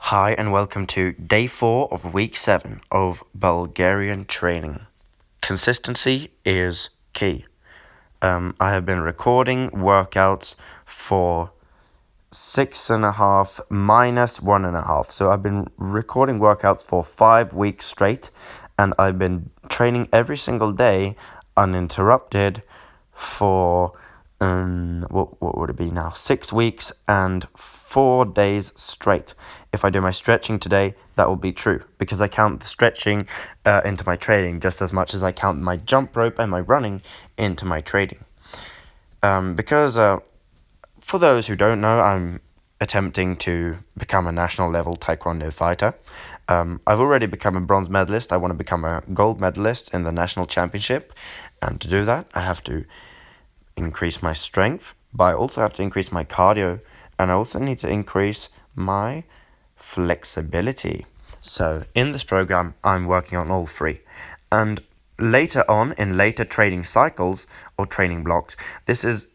Hi and welcome to day 4 of week 7 of Bulgarian Training. Consistency is key. I have been recording workouts for 6.5 minus 1.5. So I've been recording workouts for 5 weeks straight, and I've been training every single day uninterrupted for what would it be now? 6 weeks and 4 days straight. If I do my stretching today, that will be true because I count the stretching into my training just as much as I count my jump rope and my running into my training. Because for those who don't know, I'm attempting to become a national level taekwondo fighter. I've already become a bronze medalist. I want to become a gold medalist in the national championship, and to do that, I have to increase my strength, but I also have to increase my cardio, and I also need to increase my flexibility. So in this program, I'm working on all three. And later on, in later training cycles or training blocks, this is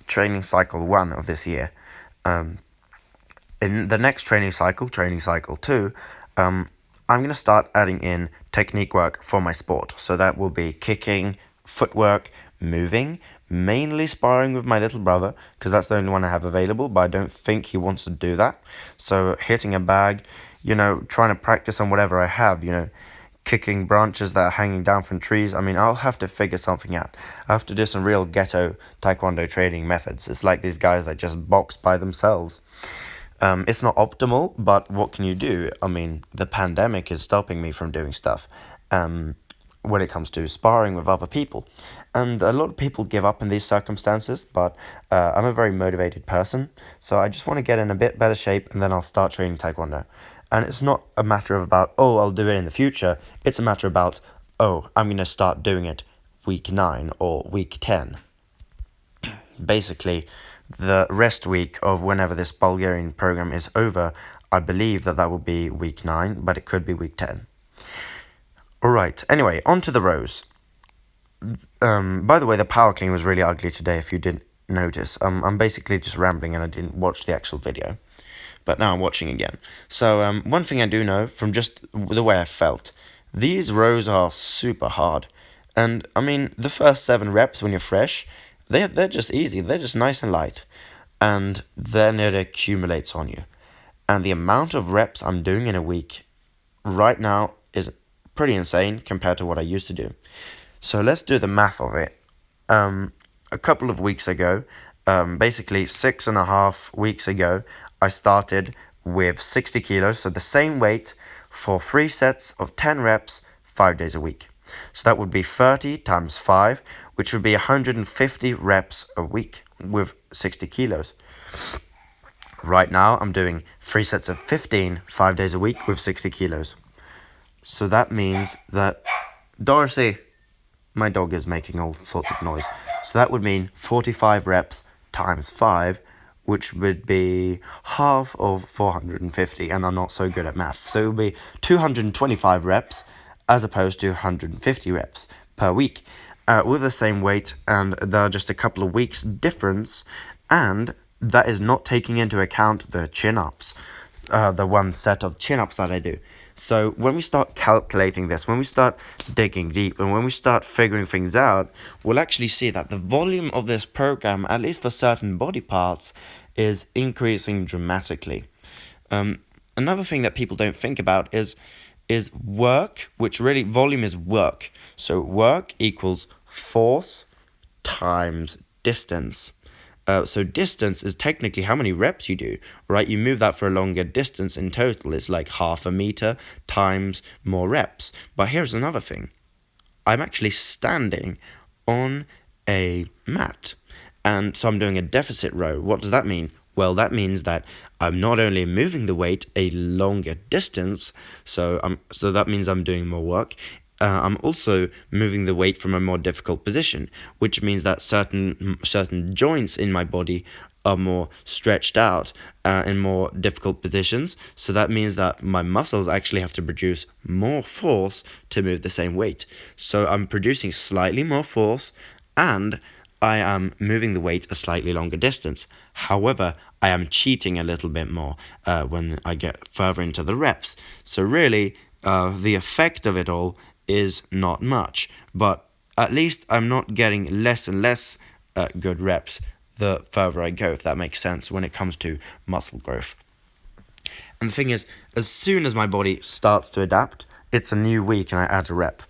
training cycle 1 of this year. In the next training cycle 2, I'm going to start adding in technique work for my sport. So that will be kicking, footwork, moving, mainly sparring with my little brother, because that's the only one I have available, but I don't think he wants to do that. So hitting a bag, trying to practice on whatever I have, kicking branches that are hanging down from trees. I'll have to figure something out. I have to do some real ghetto taekwondo training methods. It's like these guys that just box by themselves. It's not optimal, but what can you do? The pandemic is stopping me from doing stuff when it comes to sparring with other people. And a lot of people give up in these circumstances, but I'm a very motivated person, so I just want to get in a bit better shape, and then I'll start training taekwondo. And it's not a matter of about, I'll do it in the future. It's a matter about, I'm going to start doing it week 9 or week 10. Basically, the rest week of whenever this Bulgarian program is over, I believe that will be week 9, but it could be week 10. Alright, anyway, on to the rows. By the way, the power clean was really ugly today, if you didn't notice. I'm basically just rambling and I didn't watch the actual video. But now I'm watching again. So, one thing I do know from just the way I felt, these rows are super hard. And, the first 7 reps when you're fresh, they're just easy. They're just nice and light. And then it accumulates on you. And the amount of reps I'm doing in a week right now is pretty insane compared to what I used to do. So let's do the math of it. A couple of weeks ago, basically 6.5 weeks ago, I started with 60 kilos, so the same weight for 3 sets of 10 reps, 5 days a week. So that would be 30 times 5, which would be 150 reps a week with 60 kilos. Right now, I'm doing 3 sets of 15, 5 days a week with 60 kilos. So that means that, Dorsey, my dog is making all sorts of noise. So that would mean 45 reps times 5, which would be half of 450, and I'm not so good at math. So it would be 225 reps as opposed to 150 reps per week with the same weight, and there are just a couple of weeks difference, and that is not taking into account the chin-ups, the one set of chin-ups that I do. So when we start calculating this, when we start digging deep, and when we start figuring things out, we'll actually see that the volume of this program, at least for certain body parts, is increasing dramatically. Another thing that people don't think about is work, which really, volume is work. So work equals force times distance. So distance is technically how many reps you do, right? You move that for a longer distance in total. It's like half a meter times more reps. But here's another thing. I'm actually standing on a mat. And so I'm doing a deficit row. What does that mean? Well, that means that I'm not only moving the weight a longer distance, so that means I'm doing more work. I'm also moving the weight from a more difficult position, which means that certain joints in my body are more stretched out in more difficult positions. So that means that my muscles actually have to produce more force to move the same weight. So I'm producing slightly more force, and I am moving the weight a slightly longer distance. However, I am cheating a little bit more when I get further into the reps. So really, the effect of it all is not much, but at least I'm not getting less and less good reps the further I go, if that makes sense, when it comes to muscle growth. And the thing is, as soon as my body starts to adapt, it's a new week and I add a rep.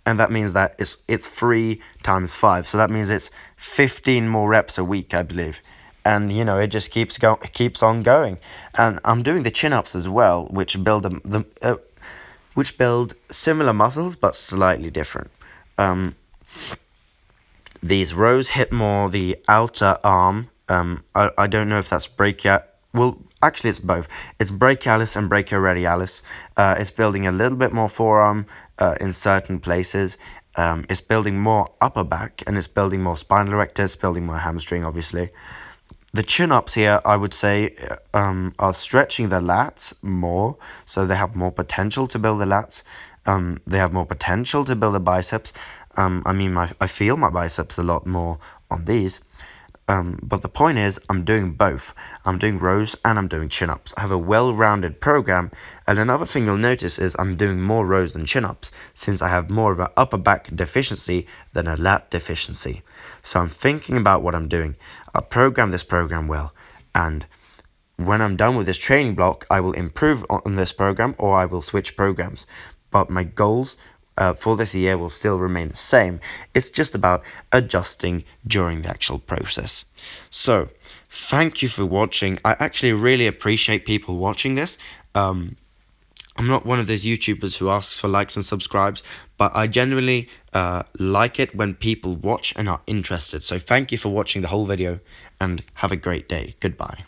And that means that it's 3 times 5. So that means it's 15 more reps a week, I believe. And it just keeps on going. And I'm doing the chin-ups as well, which build similar muscles but slightly different. These rows hit more the outer arm. I don't know if that's well, actually it's both. It's brachialis and brachioradialis. It's building a little bit more forearm in certain places. It's building more upper back, and it's building more spinal erector. It's building more hamstring, obviously. The chin-ups here, I would say, are stretching the lats more, so they have more potential to build the lats. They have more potential to build the biceps. I feel my biceps a lot more on these. But the point is, I'm doing both. I'm doing rows and I'm doing chin-ups. I have a well-rounded program. And another thing you'll notice is I'm doing more rows than chin-ups, since I have more of an upper back deficiency than a lat deficiency. So I'm thinking about what I'm doing. I'll program this program well. And when I'm done with this training block, I will improve on this program or I will switch programs. But my goals for this year will still remain the same. It's just about adjusting during the actual process. So, thank you for watching. I actually really appreciate people watching this. I'm not one of those YouTubers who asks for likes and subscribes, but I genuinely like it when people watch and are interested. So thank you for watching the whole video, and have a great day. Goodbye.